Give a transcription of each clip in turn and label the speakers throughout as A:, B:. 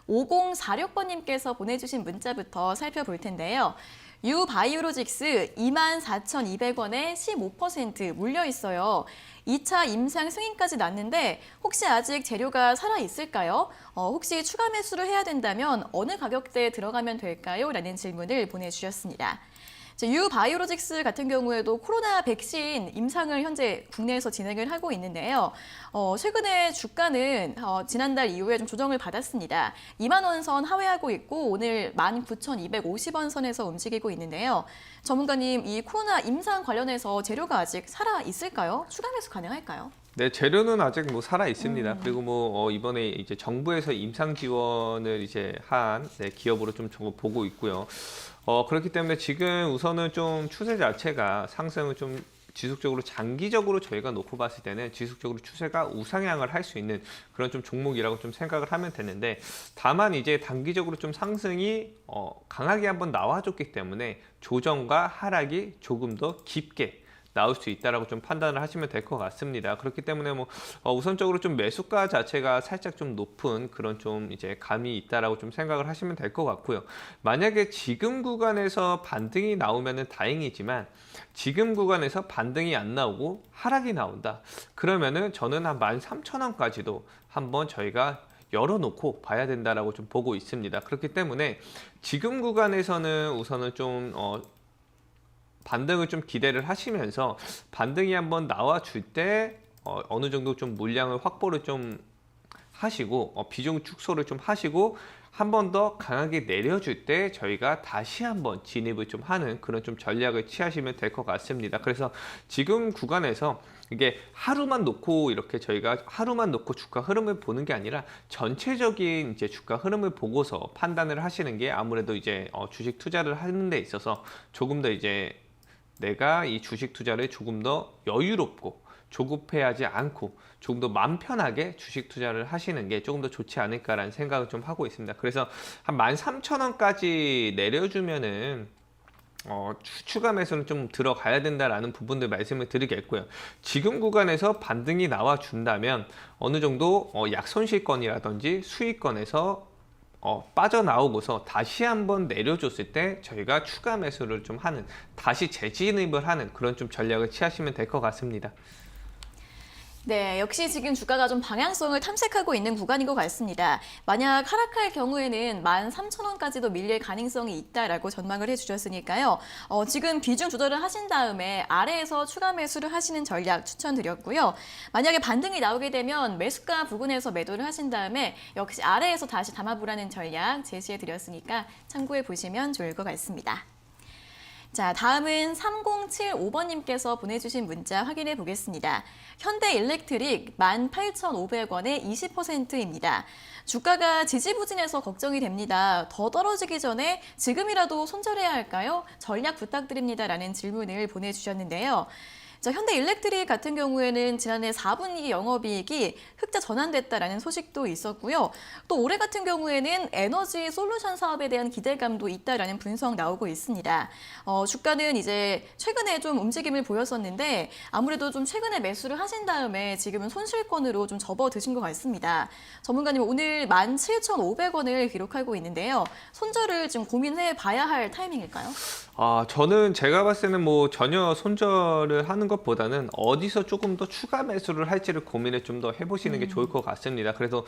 A: 5046번님께서 보내주신 문자부터 살펴볼 텐데요. 유바이오로직스 24,200원에 15% 물려 있어요. 2차 임상 승인까지 났는데 혹시 아직 재료가 살아있을까요? 혹시 추가 매수를 해야 된다면 어느 가격대에 들어가면 될까요? 라는 질문을 보내주셨습니다. 유바이오로직스 같은 경우에도 코로나 백신 임상을 현재 국내에서 진행을 하고 있는데요. 최근에 주가는 지난달 이후에 좀 조정을 받았습니다. 2만 원 선 하회하고 있고 오늘 19,250원 선에서 움직이고 있는데요. 전문가님, 이 코로나 임상 관련해서 재료가 아직 살아 있을까요? 추가 매수 가능할까요?
B: 네, 재료는 아직 뭐 살아 있습니다. 그리고 뭐 이번에 이제 정부에서 임상 지원을 이제 한 기업으로 좀 보고 있고요. 그렇기 때문에 지금 우선은 좀 추세 자체가 상승을 좀 지속적으로 장기적으로 저희가 놓고 봤을 때는 지속적으로 추세가 우상향을 할 수 있는 그런 좀 종목이라고 좀 생각을 하면 되는데, 다만 이제 단기적으로 좀 상승이 강하게 한번 나와줬기 때문에 조정과 하락이 조금 더 깊게 나올 수 있다라고 좀 판단을 하시면 될 것 같습니다. 그렇기 때문에 뭐 우선적으로 좀 매수가 자체가 살짝 좀 높은 그런 좀 이제 감이 있다라고 좀 생각을 하시면 될 것 같고요. 만약에 지금 구간에서 반등이 나오면은 다행이지만 지금 구간에서 반등이 안 나오고 하락이 나온다. 그러면은 저는 한 13,000원까지도 한번 저희가 열어놓고 봐야 된다라고 좀 보고 있습니다. 그렇기 때문에 지금 구간에서는 우선은 좀 반등을 좀 기대를 하시면서 반등이 한번 나와줄 때 어느 정도 좀 물량을 확보를 좀 하시고 비중 축소를 좀 하시고 한 번 더 강하게 내려줄 때 저희가 다시 한번 진입을 좀 하는 그런 좀 전략을 취하시면 될 것 같습니다. 그래서 지금 구간에서 이게 하루만 놓고 이렇게 저희가 하루만 놓고 주가 흐름을 보는 게 아니라 전체적인 이제 주가 흐름을 보고서 판단을 하시는 게 아무래도 이제 주식 투자를 하는 데 있어서 조금 더 이제 내가 이 주식 투자를 조금 더 여유롭고 조급해하지 않고 조금 더 마음 편하게 주식 투자를 하시는 게 조금 더 좋지 않을까라는 생각을 좀 하고 있습니다. 그래서 한 13,000원까지 내려주면은 추가 매수는 좀 들어가야 된다라는 부분들 말씀을 드리겠고요. 지금 구간에서 반등이 나와준다면 어느 정도 약손실권이라든지 수익권에서 빠져나오고서 다시 한번 내려줬을 때 저희가 추가 매수를 좀 하는, 다시 재진입을 하는 그런 좀 전략을 취하시면 될 것 같습니다.
A: 네, 역시 지금 주가가 좀 방향성을 탐색하고 있는 구간인 것 같습니다. 만약 하락할 경우에는 13,000원까지도 밀릴 가능성이 있다라고 전망을 해주셨으니까요. 지금 비중 조절을 하신 다음에 아래에서 추가 매수를 하시는 전략 추천드렸고요. 만약에 반등이 나오게 되면 매수가 부근에서 매도를 하신 다음에 역시 아래에서 다시 담아보라는 전략 제시해드렸으니까 참고해 보시면 좋을 것 같습니다. 자, 다음은 3075번님께서 보내주신 문자 확인해 보겠습니다. 현대일렉트릭 18,500원에 20%입니다. 주가가 지지부진해서 걱정이 됩니다. 더 떨어지기 전에 지금이라도 손절해야 할까요? 전략 부탁드립니다. 라는 질문을 보내주셨는데요. 자, 현대일렉트릭 같은 경우에는 지난해 4분기 영업이익이 흑자 전환됐다라는 소식도 있었고요. 또 올해 같은 경우에는 에너지 솔루션 사업에 대한 기대감도 있다라는 분석 나오고 있습니다. 주가는 이제 최근에 좀 움직임을 보였었는데 아무래도 좀 최근에 매수를 하신 다음에 지금은 손실권으로 좀 접어드신 것 같습니다. 전문가님, 오늘 17,500원을 기록하고 있는데요. 손절을 좀 고민해 봐야 할 타이밍일까요?
B: 저는 제가 봤을 때는 뭐 전혀 손절을 하는 것보다는 어디서 조금 더 추가 매수를 할지를 고민을 좀 더 해보시는 게 좋을 것 같습니다. 그래서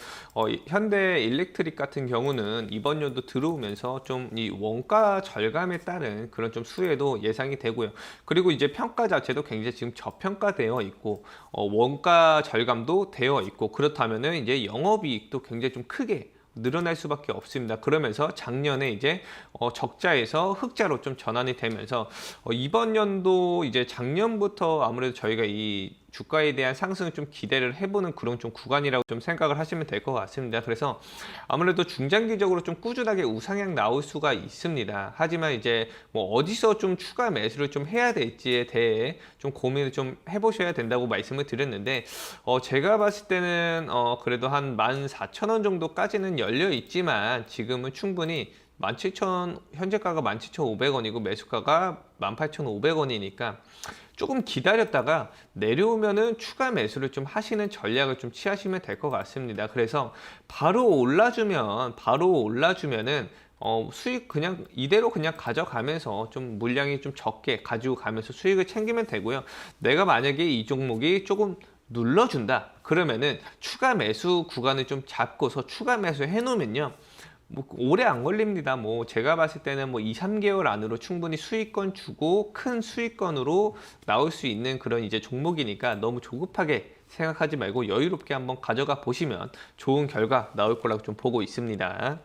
B: 현대 일렉트릭 같은 경우는 이번 연도 들어오면서 좀 이 원가 절감에 따른 그런 좀 수혜도 예상이 되고요. 그리고 이제 평가 자체도 굉장히 지금 저평가되어 있고 원가 절감도 되어 있고, 그렇다면은 이제 영업이익도 굉장히 좀 크게 늘어날 수밖에 없습니다. 그러면서 작년에 이제 적자에서 흑자로 좀 전환이 되면서 이번 연도 이제 작년부터 아무래도 저희가 이 주가에 대한 상승을 좀 기대를 해보는 그런 좀 구간이라고 좀 생각을 하시면 될 것 같습니다. 그래서 아무래도 중장기적으로 좀 꾸준하게 우상향 나올 수가 있습니다. 하지만 이제 뭐 어디서 좀 추가 매수를 좀 해야 될지에 대해 좀 고민을 좀 해보셔야 된다고 말씀을 드렸는데, 제가 봤을 때는 그래도 한 14,000원 정도까지는 열려 있지만 지금은 충분히 17,000, 현재가가 17,500원이고 매수가가 18,500원이니까 조금 기다렸다가 내려오면은 추가 매수를 좀 하시는 전략을 좀 취하시면 될 것 같습니다. 그래서 바로 올라주면은 수익 그냥 이대로 그냥 가져가면서 좀 물량이 좀 적게 가지고 가면서 수익을 챙기면 되고요. 내가 만약에 이 종목이 조금 눌러준다 그러면은 추가 매수 구간을 좀 잡고서 추가 매수 해놓으면요, 뭐 오래 안 걸립니다. 뭐 제가 봤을 때는 뭐 2, 3개월 안으로 충분히 수익권 주고 큰 수익권으로 나올 수 있는 그런 이제 종목이니까 너무 조급하게 생각하지 말고 여유롭게 한번 가져가 보시면 좋은 결과 나올 거라고 좀 보고 있습니다.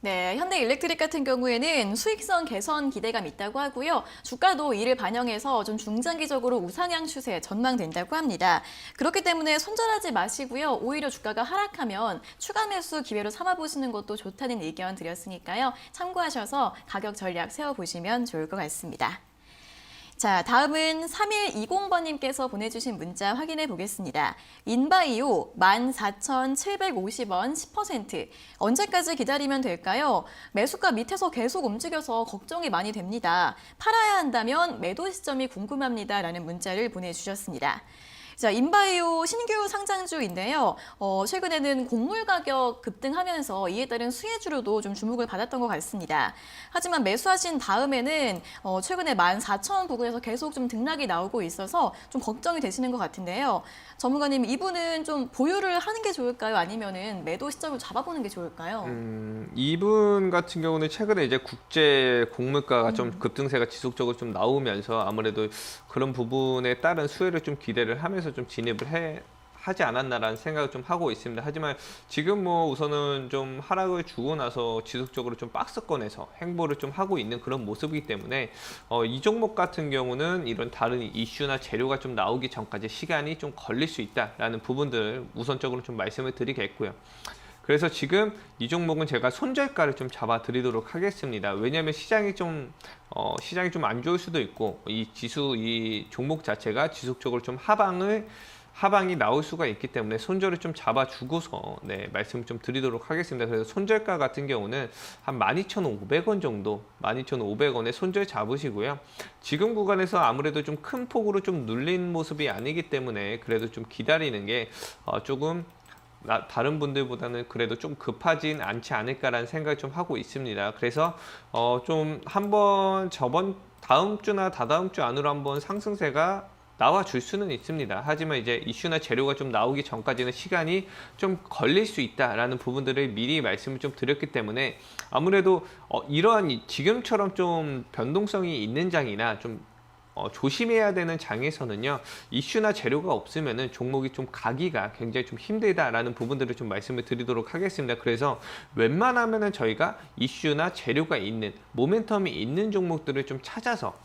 A: 네, 현대일렉트릭 같은 경우에는 수익성 개선 기대감 있다고 하고요. 주가도 이를 반영해서 좀 중장기적으로 우상향 추세 전망된다고 합니다. 그렇기 때문에 손절하지 마시고요. 오히려 주가가 하락하면 추가 매수 기회로 삼아보시는 것도 좋다는 의견 드렸으니까요. 참고하셔서 가격 전략 세워보시면 좋을 것 같습니다. 자, 다음은 3120번님께서 보내주신 문자 확인해 보겠습니다. 인바이오 14,750원 10%. 언제까지 기다리면 될까요? 매수가 밑에서 계속 움직여서 걱정이 많이 됩니다. 팔아야 한다면 매도 시점이 궁금합니다. 라는 문자를 보내주셨습니다. 자, 인바이오 신규 상장주인데요. 최근에는 곡물 가격 급등하면서 이에 따른 수혜주로도 좀 주목을 받았던 것 같습니다. 하지만 매수하신 다음에는 최근에 14,000원 부근에서 계속 좀 등락이 나오고 있어서 좀 걱정이 되시는 것 같은데요. 전문가님, 이분은 좀 보유를 하는 게 좋을까요? 아니면은 매도 시점을 잡아보는 게 좋을까요?
B: 이분 같은 경우는 최근에 이제 국제 곡물가가 좀 급등세가 지속적으로 좀 나오면서 아무래도 그런 부분에 따른 수혜를 좀 기대를 하면서 좀 진입을 하지 않았나라는 생각을 좀 하고 있습니다. 하지만 지금 뭐 우선은 좀 하락을 주고 나서 지속적으로 좀 박스권에서 행보를 좀 하고 있는 그런 모습이기 때문에 이 종목 같은 경우는 이런 다른 이슈나 재료가 좀 나오기 전까지 시간이 좀 걸릴 수 있다라는 부분들을 우선적으로 좀 말씀을 드리겠고요. 그래서 지금 이 종목은 제가 손절가를 좀 잡아 드리도록 하겠습니다. 왜냐하면 시장이 좀 안 좋을 수도 있고 이 종목 자체가 지속적으로 좀 하방이 나올 수가 있기 때문에 손절을 좀 잡아주고서 말씀을 좀 드리도록 하겠습니다. 그래서 손절가 같은 경우는 한 12,500원 정도, 12,500원에 손절 잡으시고요. 지금 구간에서 아무래도 좀 큰 폭으로 좀 눌린 모습이 아니기 때문에 그래도 좀 기다리는 게 조금 다른 분들보다는 그래도 좀 급하진 않지 않을까라는 생각을 좀 하고 있습니다. 그래서 좀 한번 다음 주나 다다음 주 안으로 한번 상승세가 나와줄 수는 있습니다. 하지만 이제 이슈나 재료가 좀 나오기 전까지는 시간이 좀 걸릴 수 있다라는 부분들을 미리 말씀을 좀 드렸기 때문에 아무래도 이러한 지금처럼 좀 변동성이 있는 장이나 좀 조심해야 되는 장에서는요, 이슈나 재료가 없으면은 종목이 좀 가기가 굉장히 좀 힘들다라는 부분들을 좀 말씀을 드리도록 하겠습니다. 그래서 웬만하면은 저희가 이슈나 재료가 있는 모멘텀이 있는 종목들을 좀 찾아서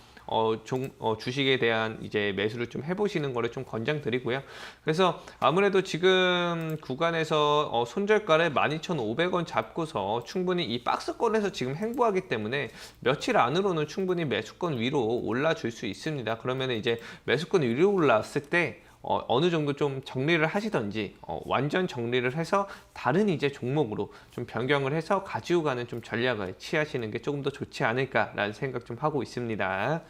B: 주식에 대한 이제 매수를 좀 해보시는 거를 좀 권장드리고요. 그래서 아무래도 지금 구간에서 손절가를 12,500원 잡고서 충분히 이 박스권에서 지금 행보하기 때문에 며칠 안으로는 충분히 매수권 위로 올라줄 수 있습니다. 그러면 이제 매수권 위로 올라왔을 때 어느 정도 좀 정리를 하시던지 완전 정리를 해서 다른 이제 종목으로 좀 변경을 해서 가지고 가는 좀 전략을 취하시는 게 조금 더 좋지 않을까라는 생각 좀 하고 있습니다.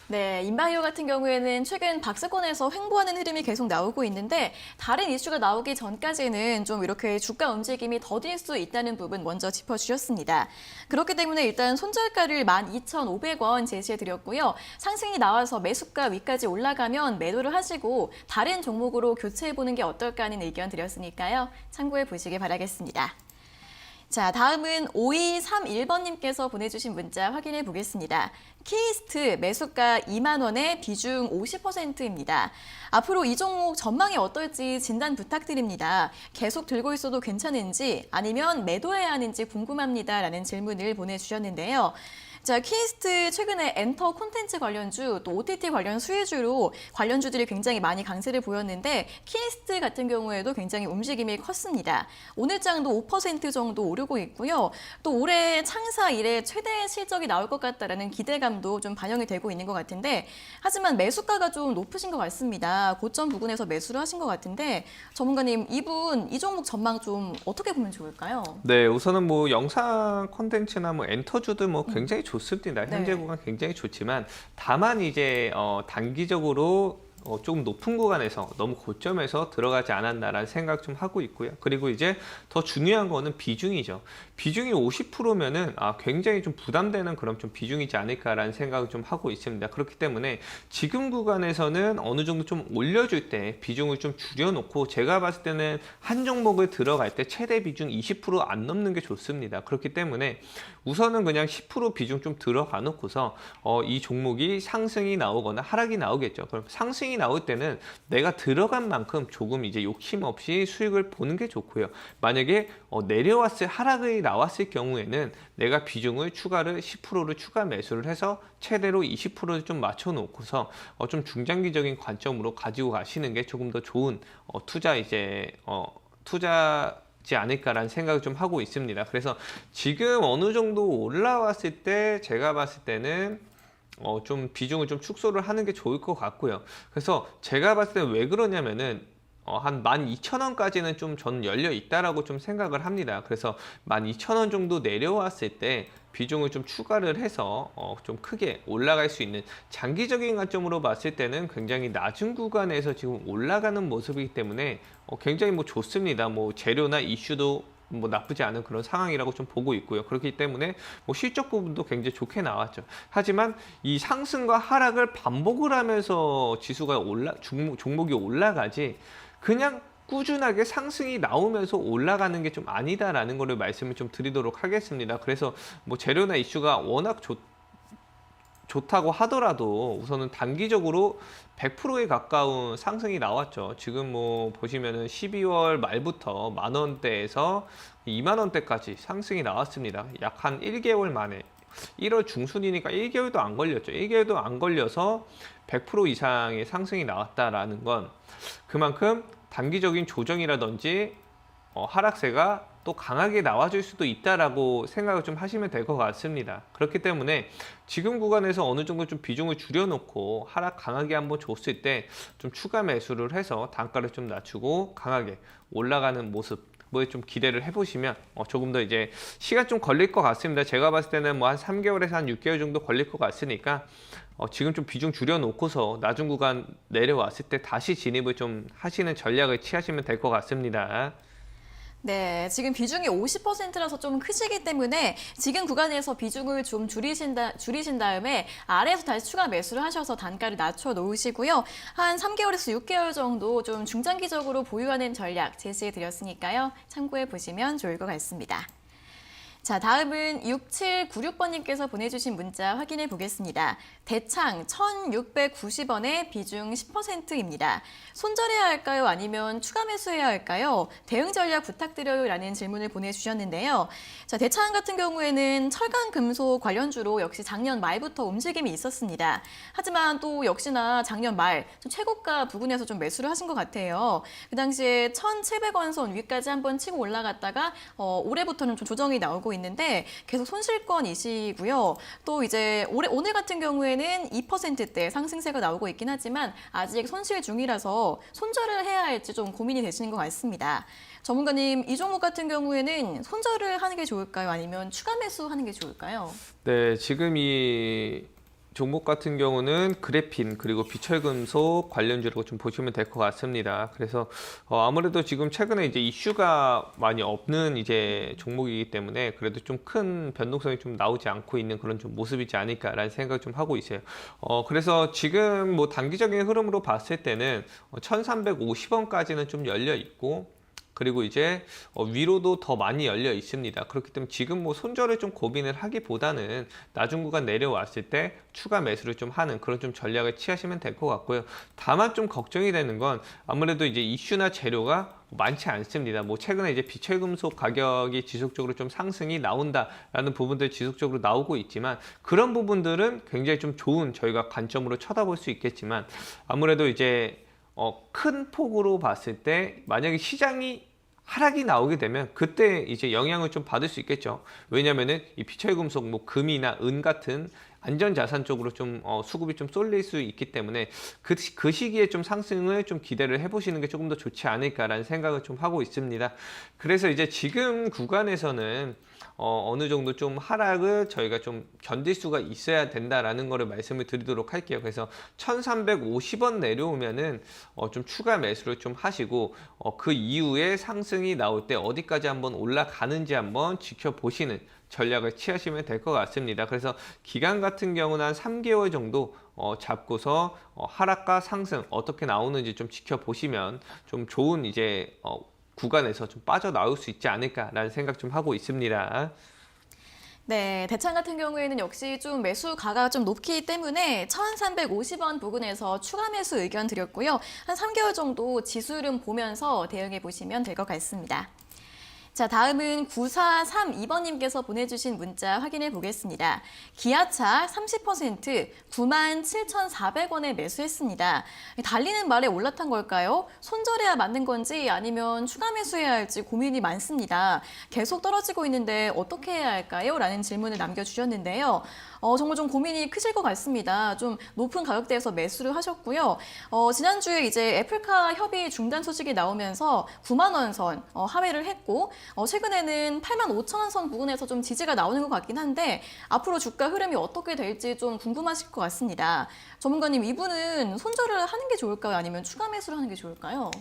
A: 네, 인바이오 같은 경우에는 최근 박스권에서 횡보하는 흐름이 계속 나오고 있는데 다른 이슈가 나오기 전까지는 좀 이렇게 주가 움직임이 더딜 수 있다는 부분 먼저 짚어주셨습니다. 그렇기 때문에 일단 손절가를 12,500원 제시해드렸고요. 상승이 나와서 매수가 위까지 올라가면 매도를 하시고 다른 종목으로 교체해보는 게 어떨까 하는 의견 드렸으니까요. 참고해 보시기 바라겠습니다. 자, 다음은 5231번님께서 보내주신 문자 확인해 보겠습니다. 키이스트 매수가 2만 원에 비중 50%입니다. 앞으로 이 종목 전망이 어떨지 진단 부탁드립니다. 계속 들고 있어도 괜찮은지 아니면 매도해야 하는지 궁금합니다. 라는 질문을 보내주셨는데요. 자, 키이스트 최근에 엔터 콘텐츠 관련주 또 OTT 관련 수혜주로 관련주들이 굉장히 많이 강세를 보였는데 키이스트 같은 경우에도 굉장히 움직임이 컸습니다. 오늘 장도 5% 정도 오르고 있고요. 또 올해 창사 이래 최대 실적이 나올 것 같다라는 기대감도 좀 반영이 되고 있는 것 같은데 하지만 매수가가 좀 높으신 것 같습니다. 고점 부근에서 매수를 하신 것 같은데 전문가님, 이 종목 전망 좀 어떻게 보면 좋을까요?
B: 네, 우선은 뭐 영상 콘텐츠나 뭐 엔터주들 뭐 굉장히 좋습니다. 현재
A: 네.
B: 구간 굉장히 좋지만 다만 이제 단기적으로 조금 높은 구간에서 너무 고점에서 들어가지 않았나라는 생각 좀 하고 있고요. 그리고 이제 더 중요한 거는 비중이죠. 비중이 50%면은 굉장히 좀 부담되는 그런 좀 비중이지 않을까라는 생각을 좀 하고 있습니다. 그렇기 때문에 지금 구간에서는 어느 정도 좀 올려줄 때 비중을 좀 줄여놓고 제가 봤을 때는 한 종목을 들어갈 때 최대 비중 20%안 넘는 게 좋습니다. 그렇기 때문에 우선은 그냥 10% 비중 좀 들어가 놓고서 이 종목이 상승이 나오거나 하락이 나오겠죠. 그럼 상승이 나올 때는 내가 들어간 만큼 조금 이제 욕심 없이 수익을 보는 게 좋고요. 만약에 하락이 나왔을 경우에는 내가 비중을 추가를 10%를 추가 매수를 해서 최대로 20%를 좀 맞춰 놓고서 좀 중장기적인 관점으로 가지고 가시는 게 조금 더 좋은 투자지 않을까라는 생각을 좀 하고 있습니다. 그래서 지금 어느 정도 올라왔을 때 제가 봤을 때는 좀 비중을 좀 축소를 하는 게 좋을 것 같고요. 그래서 제가 봤을 때 왜 그러냐면은 한 12,000원까지는 좀 저는 열려 있다라고 좀 생각을 합니다. 그래서 12,000원 정도 내려왔을 때 비중을 좀 추가를 해서 좀 크게 올라갈 수 있는 장기적인 관점으로 봤을 때는 굉장히 낮은 구간에서 지금 올라가는 모습이기 때문에 굉장히 뭐 좋습니다. 뭐 재료나 이슈도 뭐 나쁘지 않은 그런 상황이라고 좀 보고 있고요. 그렇기 때문에 뭐 실적 부분도 굉장히 좋게 나왔죠. 하지만 이 상승과 하락을 반복을 하면서 지수가 종목이 올라가지 그냥 꾸준하게 상승이 나오면서 올라가는 게 좀 아니다라는 거를 말씀을 좀 드리도록 하겠습니다. 그래서 뭐 재료나 이슈가 워낙 좋다고 하더라도 우선은 단기적으로 100%에 가까운 상승이 나왔죠. 지금 뭐 보시면은 12월 말부터 만원대에서 2만원대까지 상승이 나왔습니다. 약 한 1개월 만에 1월 중순이니까 1개월도 안 걸렸죠. 1개월도 안 걸려서 100% 이상의 상승이 나왔다라는 건 그만큼 단기적인 조정이라든지 하락세가 또 강하게 나와줄 수도 있다라고 생각을 좀 하시면 될 것 같습니다. 그렇기 때문에 지금 구간에서 어느 정도 좀 비중을 줄여놓고 하락 강하게 한번 줬을 때 좀 추가 매수를 해서 단가를 좀 낮추고 강하게 올라가는 모습 좀 기대를 해보시면 조금 더 이제 시간 좀 걸릴 것 같습니다. 제가 봤을 때는 뭐 한 3개월에서 한 6개월 정도 걸릴 것 같으니까 지금 좀 비중 줄여놓고서 낮은 구간 내려왔을 때 다시 진입을 좀 하시는 전략을 취하시면 될 것 같습니다.
A: 네, 지금 비중이 50%라서 좀 크시기 때문에 지금 구간에서 비중을 좀 줄이신 다음에 아래에서 다시 추가 매수를 하셔서 단가를 낮춰 놓으시고요. 한 3개월에서 6개월 정도 좀 중장기적으로 보유하는 전략 제시해 드렸으니까요. 참고해 보시면 좋을 것 같습니다. 자, 다음은 6796번님께서 보내주신 문자 확인해 보겠습니다. 대창 1,690원에 비중 10%입니다. 손절해야 할까요? 아니면 추가 매수해야 할까요? 대응 전략 부탁드려요 라는 질문을 보내주셨는데요. 자, 대창 같은 경우에는 철강 금속 관련주로 역시 작년 말부터 움직임이 있었습니다. 하지만 또 역시나 작년 말 좀 최고가 부근에서 좀 매수를 하신 것 같아요. 그 당시에 1,700원 선 위까지 한번 치고 올라갔다가 올해부터는 좀 조정이 나오고 있는데 계속 손실권이시고요. 또 이제 오늘 같은 경우에는 2%대 상승세가 나오고 있긴 하지만 아직 손실 중이라서 손절을 해야 할지 좀 고민이 되시는 것 같습니다. 전문가님, 이 종목 같은 경우에는 손절을 하는 게 좋을까요? 아니면 추가 매수하는 게 좋을까요?
B: 네, 지금 이 종목 같은 경우는 그래핀 그리고 비철금속 관련주라고 좀 보시면 될 것 같습니다. 그래서 아무래도 지금 최근에 이제 이슈가 많이 없는 이제 종목이기 때문에 그래도 좀 큰 변동성이 좀 나오지 않고 있는 그런 좀 모습이지 않을까라는 생각을 좀 하고 있어요. 그래서 지금 뭐 단기적인 흐름으로 봤을 때는 1,350원까지는 좀 열려 있고 그리고 이제 위로도 더 많이 열려 있습니다. 그렇기 때문에 지금 뭐 손절을 좀 고민을 하기보다는 낮은 구간 내려왔을 때 추가 매수를 좀 하는 그런 좀 전략을 취하시면 될 것 같고요. 다만 좀 걱정이 되는 건 아무래도 이제 이슈나 재료가 많지 않습니다. 뭐 최근에 이제 비철금속 가격이 지속적으로 좀 상승이 나온다라는 부분들 지속적으로 나오고 있지만 그런 부분들은 굉장히 좀 좋은 저희가 관점으로 쳐다볼 수 있겠지만 아무래도 이제 큰 폭으로 봤을 때 만약에 시장이 하락이 나오게 되면 그때 이제 영향을 좀 받을 수 있겠죠. 왜냐면은 이 비철금속 뭐 금이나 은 같은 안전자산 쪽으로 좀 수급이 좀 쏠릴 수 있기 때문에 그 시기에 좀 상승을 좀 기대를 해보시는 게 조금 더 좋지 않을까라는 생각을 좀 하고 있습니다. 그래서 이제 지금 구간에서는 어느 정도 좀 하락을 저희가 좀 견딜 수가 있어야 된다라는 거를 말씀을 드리도록 할게요. 그래서 1350원 내려오면은 좀 추가 매수를 좀 하시고 그 이후에 상승이 나올 때 어디까지 한번 올라가는지 한번 지켜보시는 전략을 취하시면 될 것 같습니다. 그래서 기간 같은 경우는 한 3개월 정도 잡고서 하락과 상승 어떻게 나오는지 좀 지켜보시면 좀 좋은 이제 구간에서 좀 빠져나올 수 있지 않을까라는 생각 좀 하고 있습니다.
A: 네, 대창 같은 경우에는 역시 좀 매수가가 좀 높기 때문에 1,350원 부근에서 추가 매수 의견 드렸고요. 한 3개월 정도 지수 흐름 보면서 대응해 보시면 될 것 같습니다. 자, 다음은 9432번님께서 보내주신 문자 확인해 보겠습니다. 기아차 30% 97,400원에 매수했습니다. 달리는 말에 올라탄 걸까요? 손절해야 맞는 건지 아니면 추가 매수해야 할지 고민이 많습니다. 계속 떨어지고 있는데 어떻게 해야 할까요? 라는 질문을 남겨주셨는데요. 정말 좀 고민이 크실 것 같습니다. 좀 높은 가격대에서 매수를 하셨고요. 지난주에 이제 애플카 협의 중단 소식이 나오면서 9만 원 선 하회를 했고 최근에는 8만 5천 원 선 부근에서 좀 지지가 나오는 것 같긴 한데 앞으로 주가 흐름이 어떻게 될지 좀 궁금하실 것 같습니다. 전문가님, 이분은 손절을 하는 게 좋을까요? 아니면 추가 매수를 하는 게 좋을까요?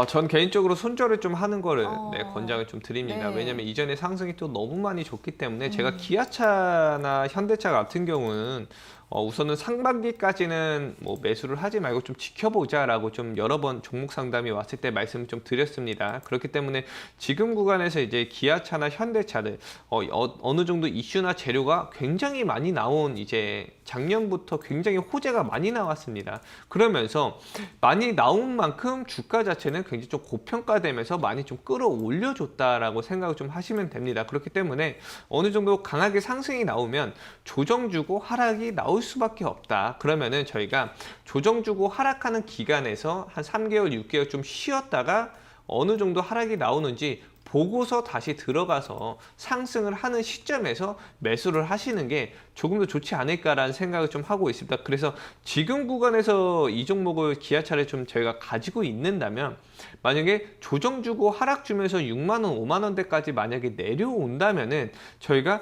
B: 전 개인적으로 손절을 좀 하는 거를 권장을 좀 드립니다.
A: 네.
B: 왜냐면 이전에 상승이 또 너무 많이 줬기 때문에 제가 기아차나 현대차 같은 경우는 우선은 상반기까지는 뭐 매수를 하지 말고 좀 지켜보자라고 좀 여러 번 종목 상담이 왔을 때 말씀을 좀 드렸습니다. 그렇기 때문에 지금 구간에서 이제 기아차나 현대차를 어느 정도 이슈나 재료가 굉장히 많이 나온 이제 작년부터 굉장히 호재가 많이 나왔습니다. 그러면서 많이 나온 만큼 주가 자체는 굉장히 좀 고평가되면서 많이 좀 끌어올려줬다라고 생각을 좀 하시면 됩니다. 그렇기 때문에 어느 정도 강하게 상승이 나오면 조정 주고 하락이 나올 수밖에 없다. 그러면은 저희가 조정 주고 하락하는 기간에서 한 3개월, 6개월 좀 쉬었다가 어느 정도 하락이 나오는지 보고서 다시 들어가서 상승을 하는 시점에서 매수를 하시는 게 조금 더 좋지 않을까라는 생각을 좀 하고 있습니다. 그래서 지금 구간에서 이 종목을 기아차를 좀 저희가 가지고 있는다면 만약에 조정 주고 하락 주면서 6만 원, 5만 원대까지 만약에 내려온다면은 저희가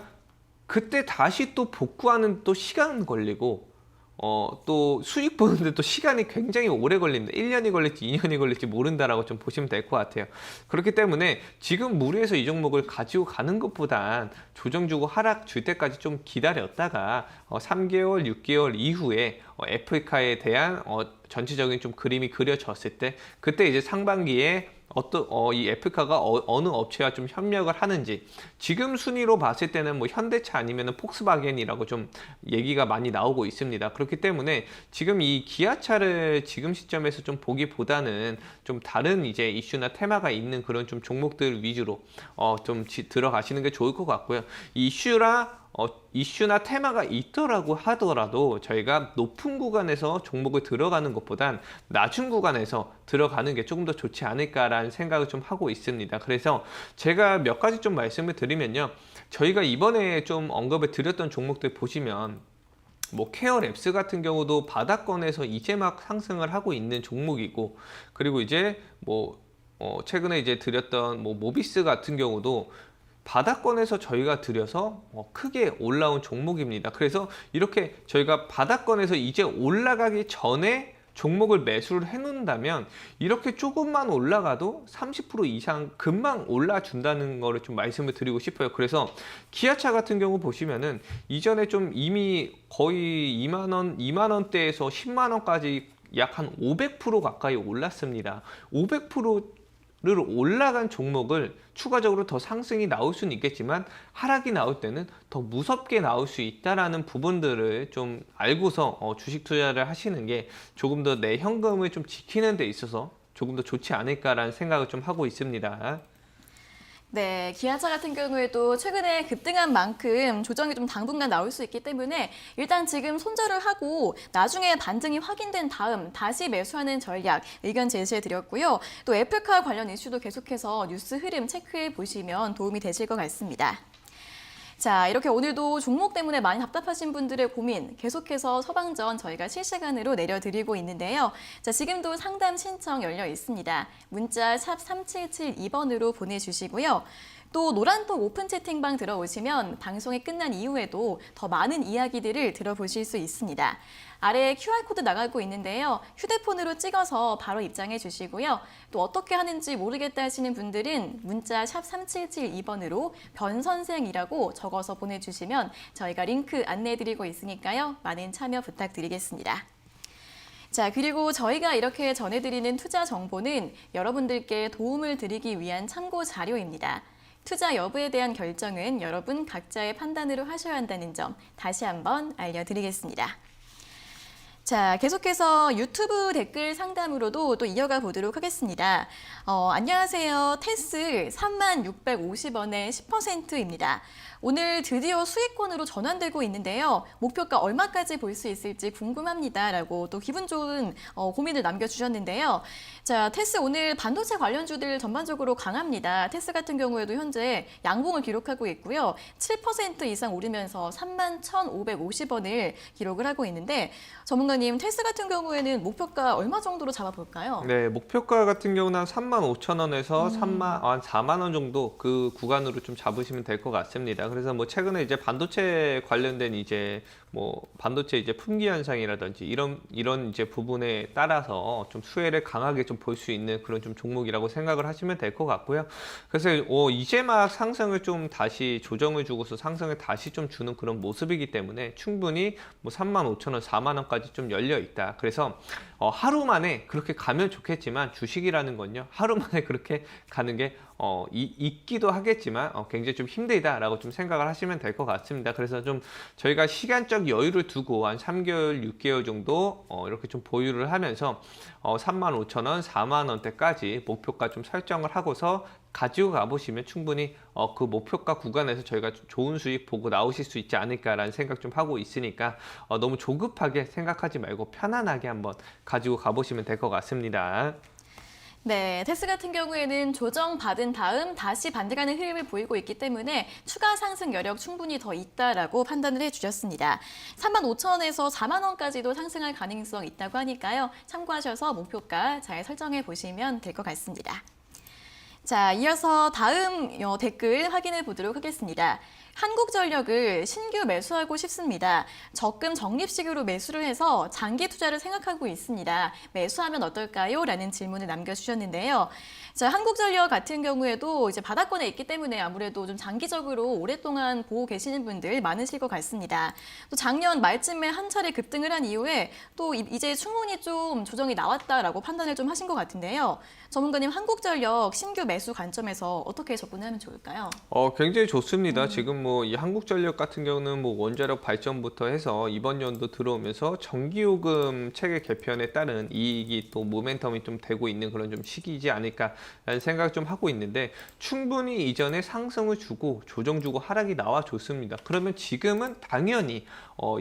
B: 그때 다시 또 복구하는 또 시간 걸리고 또 수익 보는데 또 시간이 굉장히 오래 걸립니다. 1년이 걸릴지 2년이 걸릴지 모른다라고 좀 보시면 될 것 같아요. 그렇기 때문에 지금 무리해서 이 종목을 가지고 가는 것보단 조정 주고 하락 줄 때까지 좀 기다렸다가 3개월, 6개월 이후에 애플카에 대한 전체적인 좀 그림이 그려졌을 때 그때 이제 상반기에 이 애플카가 어느 업체와 좀 협력을 하는지 지금 순위로 봤을 때는 뭐 현대차 아니면 폭스바겐이라고 좀 얘기가 많이 나오고 있습니다. 그렇기 때문에 지금 이 기아차를 지금 시점에서 좀 보기보다는 좀 다른 이제 이슈나 테마가 있는 그런 좀 종목들 위주로 좀 들어가시는 게 좋을 것 같고요. 이슈나 테마가 있더라고 하더라도 저희가 높은 구간에서 종목을 들어가는 것보단 낮은 구간에서 들어가는 게 조금 더 좋지 않을까라는 생각을 좀 하고 있습니다. 그래서 제가 몇 가지 좀 말씀을 드리면요. 저희가 이번에 좀 언급을 드렸던 종목들 보시면 뭐 케어랩스 같은 경우도 바닥권에서 이제 막 상승을 하고 있는 종목이고 그리고 이제 뭐 최근에 이제 드렸던 뭐 모비스 같은 경우도 바닥권에서 저희가 들여서 크게 올라온 종목입니다. 그래서 이렇게 저희가 바닥권에서 이제 올라가기 전에 종목을 매수를 해놓는다면 이렇게 조금만 올라가도 30% 이상 금방 올라준다는 거를 좀 말씀을 드리고 싶어요. 그래서 기아차 같은 경우 보시면은 이전에 좀 이미 거의 2만 원대에서 10만 원까지 약 한 500% 가까이 올랐습니다. 500%를 올라간 종목을 추가적으로 더 상승이 나올 수는 있겠지만 하락이 나올 때는 더 무섭게 나올 수 있다라는 부분들을 좀 알고서 주식 투자를 하시는 게 조금 더 내 현금을 좀 지키는 데 있어서 조금 더 좋지 않을까라는 생각을 좀 하고 있습니다.
A: 네, 기아차 같은 경우에도 최근에 급등한 만큼 조정이 좀 당분간 나올 수 있기 때문에 일단 지금 손절을 하고 나중에 반등이 확인된 다음 다시 매수하는 전략 의견 제시해 드렸고요. 또 애플카 관련 이슈도 계속해서 뉴스 흐름 체크해 보시면 도움이 되실 것 같습니다. 자, 이렇게 오늘도 종목 때문에 많이 답답하신 분들의 고민 계속해서 서방전 저희가 실시간으로 내려드리고 있는데요. 자, 지금도 상담 신청 열려 있습니다. 문자 샵 3772번으로 보내주시고요. 또 노란톡 오픈 채팅방 들어오시면 방송이 끝난 이후에도 더 많은 이야기들을 들어보실 수 있습니다. 아래에 QR코드 나가고 있는데요. 휴대폰으로 찍어서 바로 입장해 주시고요. 또 어떻게 하는지 모르겠다 하시는 분들은 문자 샵 3772번으로 변선생이라고 적어서 보내주시면 저희가 링크 안내해드리고 있으니까요. 많은 참여 부탁드리겠습니다. 자, 그리고 저희가 이렇게 전해드리는 투자 정보는 여러분들께 도움을 드리기 위한 참고 자료입니다. 투자 여부에 대한 결정은 여러분 각자의 판단으로 하셔야 한다는 점 다시 한번 알려드리겠습니다. 자, 계속해서 유튜브 댓글 상담으로도 또 이어가 보도록 하겠습니다. 안녕하세요. 테스 3650원에 10%입니다. 오늘 드디어 수익권으로 전환되고 있는데요. 목표가 얼마까지 볼 수 있을지 궁금합니다. 라고 또 기분 좋은 고민을 남겨주셨는데요. 자, 테스 오늘 반도체 관련주들 전반적으로 강합니다. 테스 같은 경우에도 현재 양봉을 기록하고 있고요. 7% 이상 오르면서 31,550원을 기록을 하고 있는데 전문가님, 테스 같은 경우에는 목표가 얼마 정도로 잡아볼까요?
B: 네, 목표가 같은 경우는 한 35,000원에서 4만 원 정도 그 구간으로 좀 잡으시면 될 것 같습니다. 그래서 뭐 최근에 이제 반도체 관련된 이제 뭐 반도체 이제 품귀 현상이라든지 이런 이제 부분에 따라서 좀 수혜를 강하게 좀 볼 수 있는 그런 좀 종목이라고 생각을 하시면 될 것 같고요. 그래서 이제 막 상승을 좀 다시 조정을 주고서 상승을 다시 좀 주는 그런 모습이기 때문에 충분히 뭐 35,000원, 4만 원까지 좀 열려 있다. 그래서 하루 만에 그렇게 가면 좋겠지만 주식이라는 건요. 하루 만에 그렇게 가는 게 있기도 하겠지만 굉장히 좀 힘들다라고 좀 생각을 하시면 될 것 같습니다. 그래서 좀 저희가 시간적 여유를 두고 한 3개월, 6개월 정도 이렇게 좀 보유를 하면서 35,000원, 4만 원대까지 목표가 좀 설정을 하고서 가지고 가보시면 충분히 그 목표가 구간에서 저희가 좋은 수익 보고 나오실 수 있지 않을까라는 생각 좀 하고 있으니까 너무 조급하게 생각하지 말고 편안하게 한번 가지고 가보시면 될 것 같습니다.
A: 네, 테스 같은 경우에는 조정받은 다음 다시 반등하는 흐름을 보이고 있기 때문에 추가 상승 여력 충분히 더 있다라고 판단을 해주셨습니다. 35,000원에서 4만 원까지도 상승할 가능성이 있다고 하니까요. 참고하셔서 목표가 잘 설정해 보시면 될 것 같습니다. 자, 이어서 다음 댓글 확인해 보도록 하겠습니다. 한국전력을 신규 매수하고 싶습니다. 적금 적립식으로 매수를 해서 장기 투자를 생각하고 있습니다. 매수하면 어떨까요? 라는 질문을 남겨주셨는데요. 자, 한국전력 같은 경우에도 이제 바닥권에 있기 때문에 아무래도 좀 장기적으로 오랫동안 보고 계시는 분들 많으실 것 같습니다. 또 작년 말쯤에 한 차례 급등을 한 이후에 또 이제 충분히 좀 조정이 나왔다라고 판단을 좀 하신 것 같은데요. 전문가님, 한국전력 신규 매수 관점에서 어떻게 접근하면 좋을까요?
B: 굉장히 좋습니다. 지금 뭐 이 한국전력 같은 경우는 뭐 원자력 발전부터 해서 이번 연도 들어오면서 전기요금 체계 개편에 따른 이익이 또 모멘텀이 좀 되고 있는 그런 좀 시기이지 않을까라는 생각을 좀 하고 있는데 충분히 이전에 상승을 주고 조정 주고 하락이 나와 줬습니다. 그러면 지금은 당연히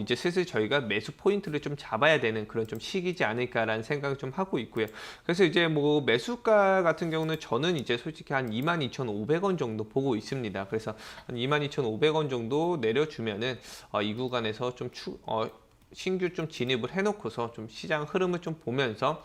B: 이제 슬슬 저희가 매수 포인트를 좀 잡아야 되는 그런 좀 시기지 않을까라는 생각을 좀 하고 있고요. 그래서 이제 뭐 매수가 같은 경우는 저는 이제 솔직히 한 22,500원 정도 보고 있습니다. 그래서 한 22,500원 정도 내려주면은 이 구간에서 좀 신규 좀 진입을 해놓고서 좀 시장 흐름을 좀 보면서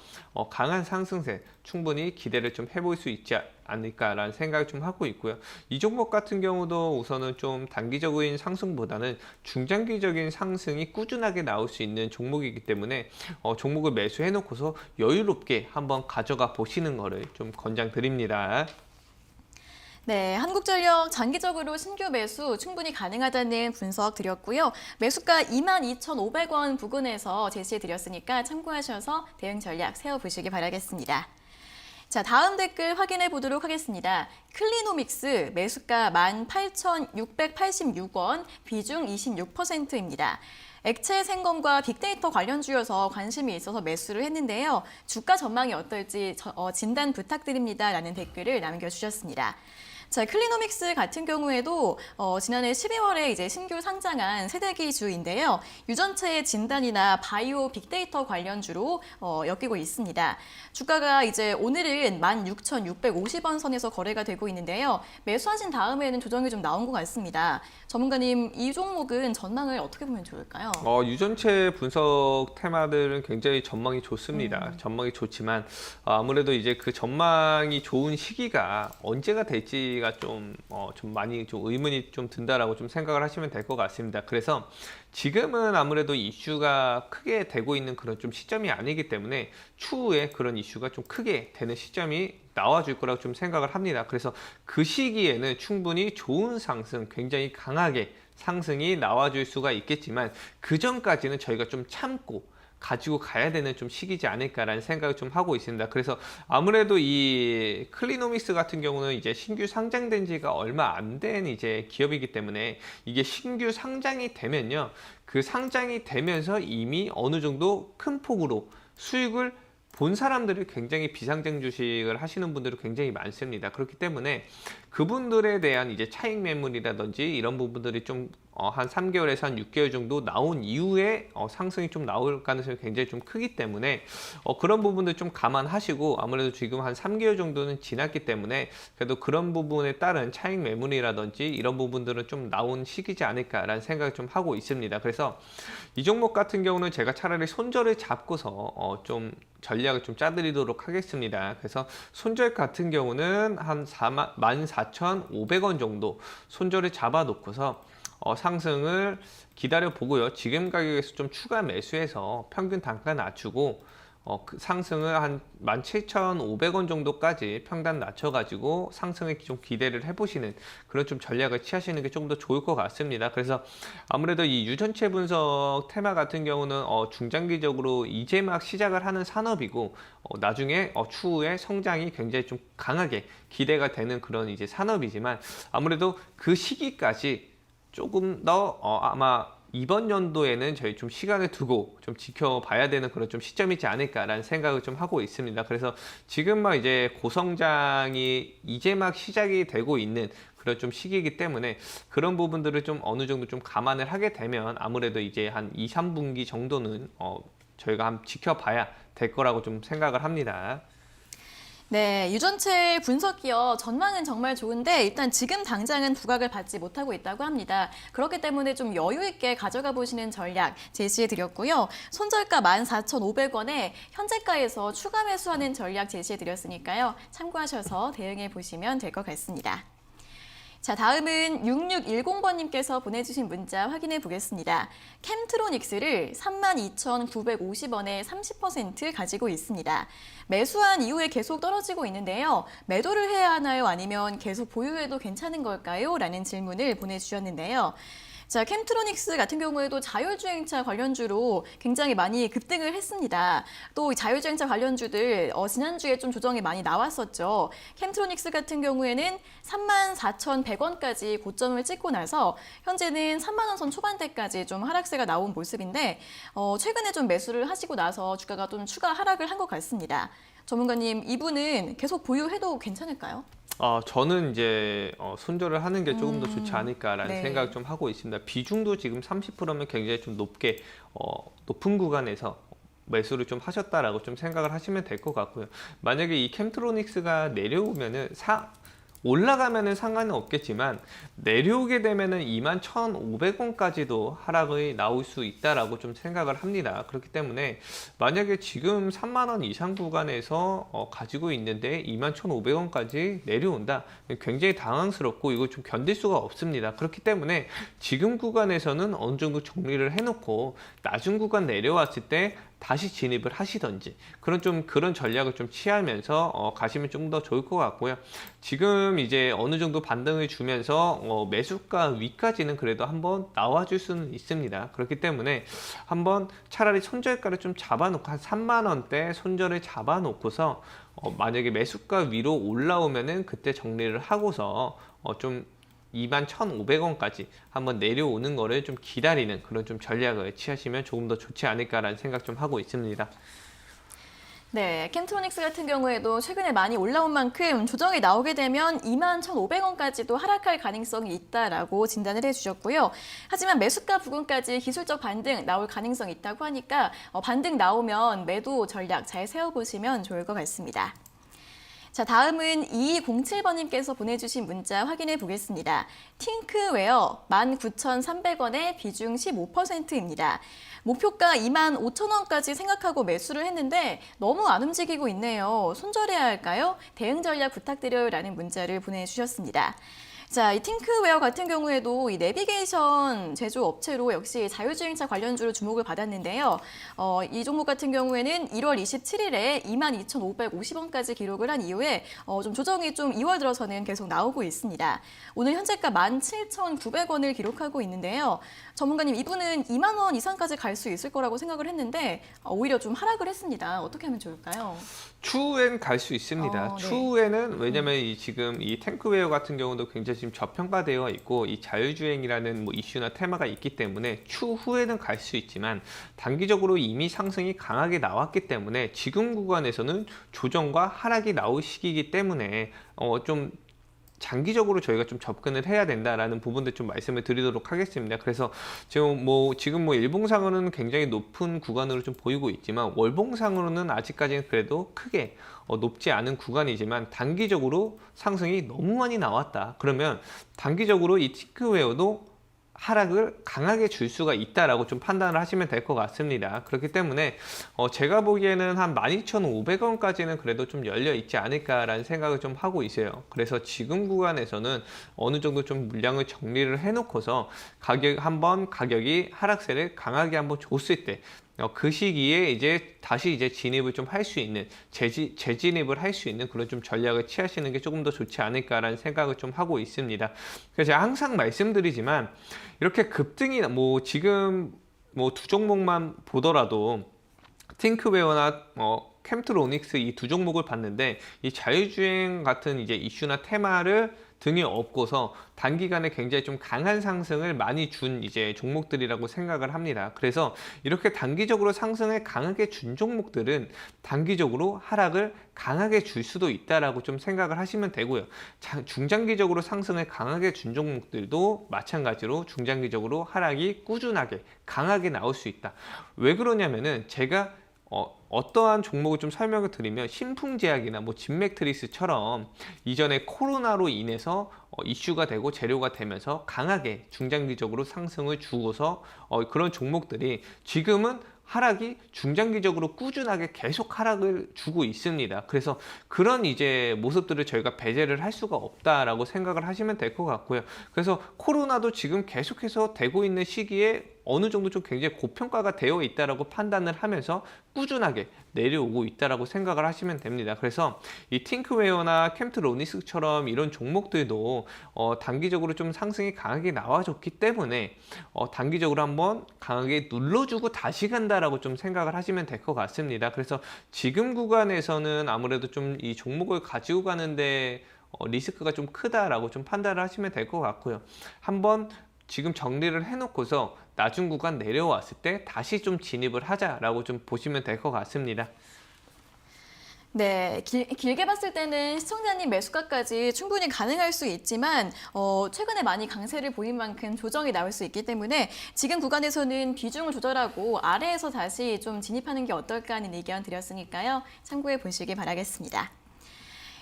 B: 강한 상승세 충분히 기대를 좀 해볼 수 있지 않을까라는 생각을 좀 하고 있고요. 이 종목 같은 경우도 우선은 좀 단기적인 상승보다는 중장기적인 상승이 꾸준하게 나올 수 있는 종목이기 때문에 종목을 매수해놓고서 여유롭게 한번 가져가 보시는 거를 좀 권장드립니다.
A: 네, 한국전력 장기적으로 신규 매수 충분히 가능하다는 분석 드렸고요. 매수가 22,500원 부근에서 제시해 드렸으니까 참고하셔서 대응 전략 세워보시기 바라겠습니다. 자, 다음 댓글 확인해 보도록 하겠습니다. 클리노믹스 매수가 18,686원, 비중 26%입니다. 액체 생검과 빅데이터 관련주여서 관심이 있어서 매수를 했는데요. 주가 전망이 어떨지 진단 부탁드립니다. 라는 댓글을 남겨주셨습니다. 자, 클리노믹스 같은 경우에도 지난해 12월에 이제 신규 상장한 새내기주인데요. 유전체의 진단이나 바이오 빅데이터 관련주로 엮이고 있습니다. 주가가 이제 오늘은 16,650원 선에서 거래가 되고 있는데요. 매수하신 다음에는 조정이 좀 나온 것 같습니다. 전문가님, 이 종목은 전망을 어떻게 보면 좋을까요?
B: 유전체 분석 테마들은 굉장히 전망이 좋습니다. 전망이 좋지만 아무래도 이제 그 전망이 좋은 시기가 언제가 될지가 좀 많이 좀 의문이 좀 든다라고 좀 생각을 하시면 될 것 같습니다. 그래서 지금은 아무래도 이슈가 크게 되고 있는 그런 좀 시점이 아니기 때문에 추후에 그런 이슈가 좀 크게 되는 시점이 나와줄 거라고 좀 생각을 합니다. 그래서 그 시기에는 충분히 좋은 상승, 굉장히 강하게 상승이 나와줄 수가 있겠지만 그 전까지는 저희가 좀 참고 가지고 가야 되는 좀 시기지 않을까라는 생각을 좀 하고 있습니다. 그래서 아무래도 이 클리노믹스 같은 경우는 이제 신규 상장된 지가 얼마 안 된 이제 기업이기 때문에 이게 신규 상장이 되면요. 그 상장이 되면서 이미 어느 정도 큰 폭으로 수익을 본 사람들이 굉장히 비상장 주식을 하시는 분들이 굉장히 많습니다. 그렇기 때문에 그분들에 대한 이제 차익 매물이라든지 이런 부분들이 좀 한 3개월에서 한 6개월 정도 나온 이후에 상승이 좀 나올 가능성이 굉장히 좀 크기 때문에 그런 부분들 좀 감안하시고 아무래도 지금 한 3개월 정도는 지났기 때문에 그래도 그런 부분에 따른 차익 매물이라든지 이런 부분들은 좀 나온 시기지 않을까라는 생각을 좀 하고 있습니다. 그래서 이 종목 같은 경우는 제가 차라리 손절을 잡고서 좀 전략을 좀 짜드리도록 하겠습니다. 그래서 손절 같은 경우는 한 14,500원 정도 손절을 잡아 놓고서 상승을 기다려 보고요. 지금 가격에서 좀 추가 매수해서 평균 단가 낮추고 그 상승을 한 17,500원 정도까지 평단 낮춰가지고 상승을 좀 기대를 해보시는 그런 좀 전략을 취하시는 게 좀 더 좋을 것 같습니다. 그래서 아무래도 이 유전체 분석 테마 같은 경우는 중장기적으로 이제 막 시작을 하는 산업이고 나중에 추후에 성장이 굉장히 좀 강하게 기대가 되는 그런 이제 산업이지만 아무래도 그 시기까지 조금 더 아마 이번 연도에는 저희 좀 시간을 두고 좀 지켜봐야 되는 그런 좀 시점이지 않을까라는 생각을 좀 하고 있습니다. 그래서 지금 막 이제 고성장이 이제 막 시작이 되고 있는 그런 좀 시기이기 때문에 그런 부분들을 좀 어느 정도 좀 감안을 하게 되면 아무래도 이제 한 2, 3분기 정도는 저희가 한번 지켜봐야 될 거라고 좀 생각을 합니다.
A: 네, 유전체 분석 기업 전망은 정말 좋은데 일단 지금 당장은 부각을 받지 못하고 있다고 합니다. 그렇기 때문에 좀 여유 있게 가져가 보시는 전략 제시해 드렸고요. 손절가 14,500원에 현재가에서 추가 매수하는 전략 제시해 드렸으니까요. 참고하셔서 대응해 보시면 될 것 같습니다. 자, 다음은 6610번님께서 보내주신 문자 확인해 보겠습니다. 캠트로닉스를 32,950원에 30% 가지고 있습니다. 매수한 이후에 계속 떨어지고 있는데요. 매도를 해야 하나요? 아니면 계속 보유해도 괜찮은 걸까요? 라는 질문을 보내주셨는데요. 자, 캠트로닉스 같은 경우에도 자율주행차 관련주로 굉장히 많이 급등을 했습니다. 또 자율주행차 관련주들 지난주에 좀 조정이 많이 나왔었죠. 캠트로닉스 같은 경우에는 34,100원까지 고점을 찍고 나서 현재는 3만 원 선 초반대까지 좀 하락세가 나온 모습인데 최근에 좀 매수를 하시고 나서 주가가 좀 추가 하락을 한 것 같습니다. 전문가님, 이분은 계속 보유해도 괜찮을까요?
B: 저는 이제 손절을 하는 게 조금 더 좋지 않을까라는
A: 네.
B: 생각을 좀 하고 있습니다. 비중도 지금 30%면 굉장히 좀 높은 구간에서 매수를 좀 하셨다라고 좀 생각을 하시면 될 것 같고요. 만약에 이 캠트로닉스가 내려오면은 올라가면은 상관은 없겠지만 내려오게 되면은 21,500원까지도 하락이 나올 수 있다라고 좀 생각을 합니다. 그렇기 때문에 만약에 지금 3만 원 이상 구간에서 가지고 있는데 21,500원까지 내려온다. 굉장히 당황스럽고 이거 좀 견딜 수가 없습니다. 그렇기 때문에 지금 구간에서는 어느 정도 정리를 해놓고 나중 구간 내려왔을 때 다시 진입을 하시던지 그런 전략을 좀 취하면서 가시면 좀 더 좋을 것 같고요. 지금 이제 어느 정도 반등을 주면서 매수가 위까지는 그래도 한번 나와줄 수는 있습니다. 그렇기 때문에 한번 차라리 손절가를 좀 잡아놓고 한 3만 원대 손절을 잡아놓고서 만약에 매수가 위로 올라오면은 그때 정리를 하고서 좀 21,500원까지 한번 내려오는 거를 좀 기다리는 그런 좀 전략을 취하시면 조금 더 좋지 않을까라는 생각 좀 하고 있습니다.
A: 네, 캠트로닉스 같은 경우에도 최근에 많이 올라온 만큼 조정이 나오게 되면 21,500원까지도 하락할 가능성이 있다라고 진단을 해주셨고요. 하지만 매수가 부근까지 기술적 반등 나올 가능성이 있다고 하니까 반등 나오면 매도 전략 잘 세워보시면 좋을 것 같습니다. 자, 다음은 2207번님께서 보내주신 문자 확인해 보겠습니다. 팅크웨어 19,300원에 비중 15%입니다. 목표가 25,000원까지 생각하고 매수를 했는데 너무 안 움직이고 있네요. 손절해야 할까요? 대응 전략 부탁드려요 라는 문자를 보내주셨습니다. 자, 이 팅크웨어 같은 경우에도 이 내비게이션 제조 업체로 역시 자율주행차 관련주로 주목을 받았는데요. 이 종목 같은 경우에는 1월 27일에 22,550원까지 기록을 한 이후에 좀 조정이 좀 2월 들어서는 계속 나오고 있습니다. 오늘 현재가 17,900원을 기록하고 있는데요. 전문가님, 이분은 2만 원 이상까지 갈 수 있을 거라고 생각을 했는데 오히려 좀 하락을 했습니다. 어떻게 하면 좋을까요?
B: 추후엔 갈 수 있습니다.
A: 네.
B: 추후에는 왜냐면 지금 이 탱크웨어 같은 경우도 굉장히 지금 저평가되어 있고 이 자율주행이라는 뭐 이슈나 테마가 있기 때문에 추후에는 갈 수 있지만 단기적으로 이미 상승이 강하게 나왔기 때문에 지금 구간에서는 조정과 하락이 나올 시기이기 때문에 좀 장기적으로 저희가 좀 접근을 해야 된다라는 부분들 좀 말씀을 드리도록 하겠습니다. 그래서 지금 뭐 일봉상으로는 굉장히 높은 구간으로 좀 보이고 있지만 월봉상으로는 아직까지는 그래도 크게 높지 않은 구간이지만 단기적으로 상승이 너무 많이 나왔다. 그러면 단기적으로 이 팅크웨어도 하락을 강하게 줄 수가 있다라고 좀 판단을 하시면 될 것 같습니다. 그렇기 때문에 제가 보기에는 한 12,500원까지는 그래도 좀 열려 있지 않을까라는 생각을 좀 하고 있어요. 그래서 지금 구간에서는 어느 정도 좀 물량을 정리를 해놓고서 가격이 하락세를 강하게 한번 줬을 때 그 시기에 이제 다시 진입을 좀 할 수 있는 재진입을 할 수 있는 그런 좀 전략을 취하시는 게 조금 더 좋지 않을까라는 생각을 좀 하고 있습니다. 그래서 제가 항상 말씀드리지만 이렇게 급등이 지금 두 종목만 보더라도 팅크웨어나 캠트로닉스 이 두 종목을 봤는데 이 자율주행 같은 이제 이슈나 테마를 등에 업고서 단기간에 굉장히 좀 강한 상승을 많이 준 이제 종목들이라고 생각을 합니다. 그래서 이렇게 단기적으로 상승을 강하게 준 종목들은 단기적으로 하락을 강하게 줄 수도 있다라고 좀 생각을 하시면 되고요. 중장기적으로 상승을 강하게 준 종목들도 마찬가지로 중장기적으로 하락이 꾸준하게 강하게 나올 수 있다. 왜 그러냐면은 제가 어떠한 종목을 좀 설명을 드리면 신풍제약이나 진맥트리스처럼 이전에 코로나로 인해서 이슈가 되고 재료가 되면서 강하게 중장기적으로 상승을 주고서 그런 종목들이 지금은 하락이 중장기적으로 꾸준하게 계속 하락을 주고 있습니다. 그래서 그런 이제 모습들을 저희가 배제를 할 수가 없다라고 생각을 하시면 될 것 같고요. 그래서 코로나도 지금 계속해서 되고 있는 시기에 어느 정도 좀 굉장히 고평가가 되어 있다라고 판단을 하면서 꾸준하게 내려오고 있다라고 생각을 하시면 됩니다. 그래서 이 팅크웨어나 캠트로닉스처럼 이런 종목들도 단기적으로 좀 상승이 강하게 나와줬기 때문에 단기적으로 한번 강하게 눌러주고 다시 간다라고 좀 생각을 하시면 될 것 같습니다. 그래서 지금 구간에서는 아무래도 좀 이 종목을 가지고 가는데 리스크가 좀 크다라고 좀 판단을 하시면 될 것 같고요. 한번 지금 정리를 해놓고서 나중 구간 내려왔을 때 다시 좀 진입을 하자라고 좀 보시면 될 것 같습니다.
A: 네, 길게 봤을 때는 시청자님 매수가까지 충분히 가능할 수 있지만 최근에 많이 강세를 보인 만큼 조정이 나올 수 있기 때문에 지금 구간에서는 비중을 조절하고 아래에서 다시 좀 진입하는 게 어떨까 하는 의견 드렸으니까요. 참고해 보시기 바라겠습니다.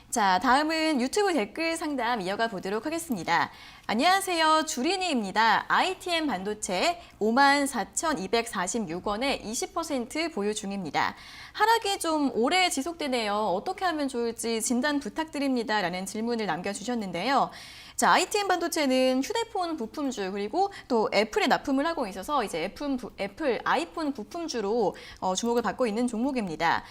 A: 자, 다음은 유튜브 댓글 상담 이어가 보도록 하겠습니다. 안녕하세요. 주린이입니다. ITM 반도체 54,246원에 20% 보유 중입니다. 하락이 좀 오래 지속되네요. 어떻게 하면 좋을지 진단 부탁드립니다. 라는 질문을 남겨주셨는데요. 자, ITM 반도체는 휴대폰 부품주 그리고 또 애플에 납품을 하고 있어서 이제 애플 아이폰 부품주로 주목을 받고 있는 종목입니다.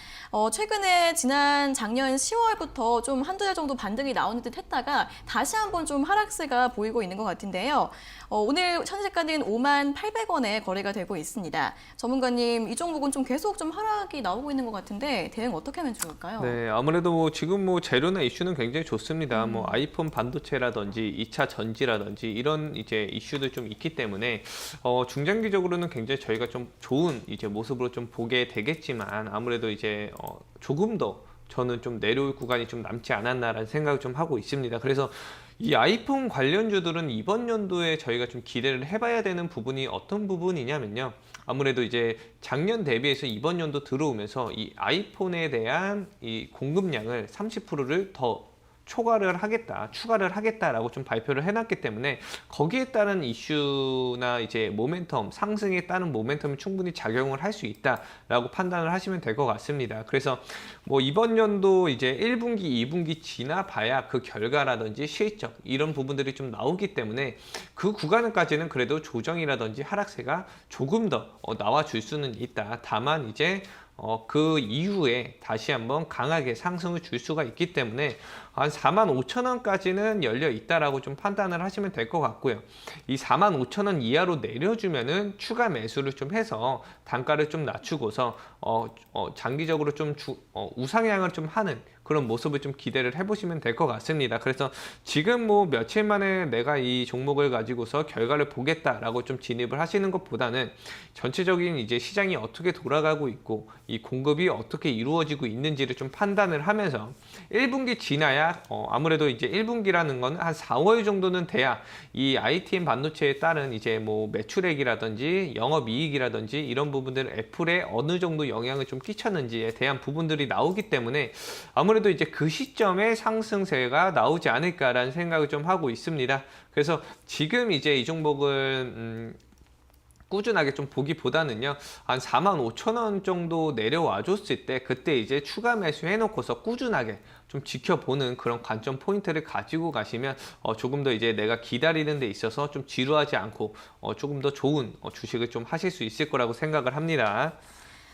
A: 최근에 작년 10월부터 좀 한두 달 정도 반등이 나오는 듯 했다가 다시 한번 좀 하락세가 보이고 있는 것 같은데요. 오늘 현재가는 58,800원에 거래가 되고 있습니다. 전문가님, 이 종목은 좀 계속 좀 하락이 나오고 있는 것 같은데 대응 어떻게 하면 좋을까요?
B: 네, 아무래도 지금 재료나 이슈는 굉장히 좋습니다. 아이폰 반도체라든지 전지라든지 2차 전지라든지 이런 이제 이슈도 좀 있기 때문에 중장기적으로는 굉장히 저희가 좀 좋은 이제 모습으로 좀 보게 되겠지만 아무래도 이제 조금 더 저는 좀 내려올 구간이 좀 남지 않았나라는 생각을 좀 하고 있습니다. 그래서 이 아이폰 관련주들은 이번 연도에 저희가 좀 기대를 해봐야 되는 부분이 어떤 부분이냐면요. 아무래도 이제 작년 대비해서 이번 연도 들어오면서 이 아이폰에 대한 이 공급량을 30%를 더 추가를 하겠다라고 좀 발표를 해놨기 때문에 거기에 따른 이슈나 이제 모멘텀, 상승에 따른 모멘텀이 충분히 작용을 할 수 있다라고 판단을 하시면 될 것 같습니다. 그래서 뭐 이번 연도 이제 1분기, 2분기 지나봐야 그 결과라든지 실적 이런 부분들이 좀 나오기 때문에 그 구간까지는 그래도 조정이라든지 하락세가 조금 더 나와줄 수는 있다. 다만 이제 그 이후에 다시 한번 강하게 상승을 줄 수가 있기 때문에 한 45,000원까지는 열려 있다라고 좀 판단을 하시면 될 것 같고요. 이 45,000원 이하로 내려주면은 추가 매수를 좀 해서 단가를 좀 낮추고서 장기적으로 좀 우상향을 좀 하는 그런 모습을 좀 기대를 해보시면 될 것 같습니다. 그래서 지금 뭐 며칠 만에 내가 이 종목을 가지고서 결과를 보겠다라고 좀 진입을 하시는 것보다는 전체적인 이제 시장이 어떻게 돌아가고 있고 이 공급이 어떻게 이루어지고 있는지를 좀 판단을 하면서 1분기 지나야 아무래도 이제 1분기라는 건 한 4월 정도는 돼야 이 ITM 반도체에 따른 이제 뭐 매출액이라든지 영업이익이라든지 이런 부분들을 애플에 어느 정도 영향을 좀 끼쳤는지에 대한 부분들이 나오기 때문에 아무래도 이제 그 시점에 상승세가 나오지 않을까라는 생각을 좀 하고 있습니다. 그래서 지금 이제 이 종목을 꾸준하게 좀 보기보다는요, 한 45,000원 정도 내려와 줬을 때 그때 이제 추가 매수 해놓고서 꾸준하게 좀 지켜보는 그런 관점 포인트를 가지고 가시면 조금 더 이제 내가 기다리는 데 있어서 좀 지루하지 않고 조금 더 좋은 주식을 좀 하실 수 있을 거라고 생각을 합니다.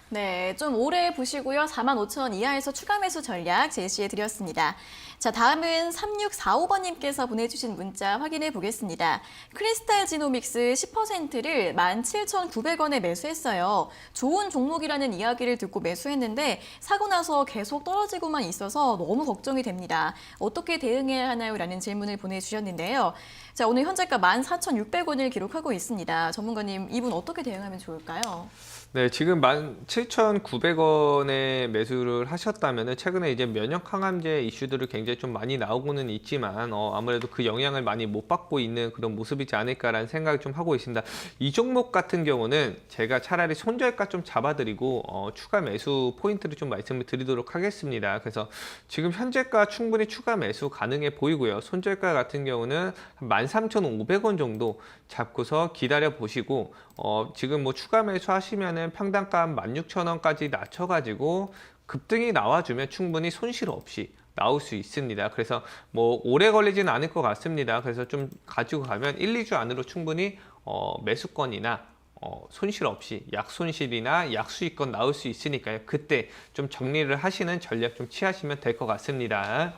A: 네, 좀 오래 보시고요. 45,000원 이하에서 추가 매수 전략 제시해 드렸습니다. 자, 다음은 3645번님께서 보내주신 문자 확인해 보겠습니다. 크리스탈 지노믹스 10%를 17,900원에 매수했어요. 좋은 종목이라는 이야기를 듣고 매수했는데 사고 나서 계속 떨어지고만 있어서 너무 걱정이 됩니다. 어떻게 대응해야 하나요? 라는 질문을 보내주셨는데요. 자, 오늘 현재가 14,600원을 기록하고 있습니다. 전문가님, 이분 어떻게 대응하면 좋을까요?
B: 네, 지금 17,900원에 매수를 하셨다면 최근에 이제 면역 항암제 이슈들을 굉장히 좀 많이 나오고는 있지만 아무래도 그 영향을 많이 못 받고 있는 그런 모습이지 않을까라는 생각을 좀 하고 있습니다. 이 종목 같은 경우는 제가 차라리 손절가 좀 잡아드리고 추가 매수 포인트를 좀 말씀을 드리도록 하겠습니다. 그래서 지금 현재가 충분히 추가 매수 가능해 보이고요. 손절가 같은 경우는 13,500원 정도 잡고서 기다려 보시고 지금 뭐 추가 매수 하시면은 평단가 16,000원까지 낮춰가지고 급등이 나와주면 충분히 손실 없이 나올 수 있습니다. 그래서 뭐 오래 걸리지는 않을 것 같습니다. 그래서 좀 가지고 가면 1, 2주 안으로 충분히 매수권이나 손실 없이 약손실이나 약수익권 나올 수 있으니까요. 그때 좀 정리를 하시는 전략 좀 취하시면 될 것 같습니다.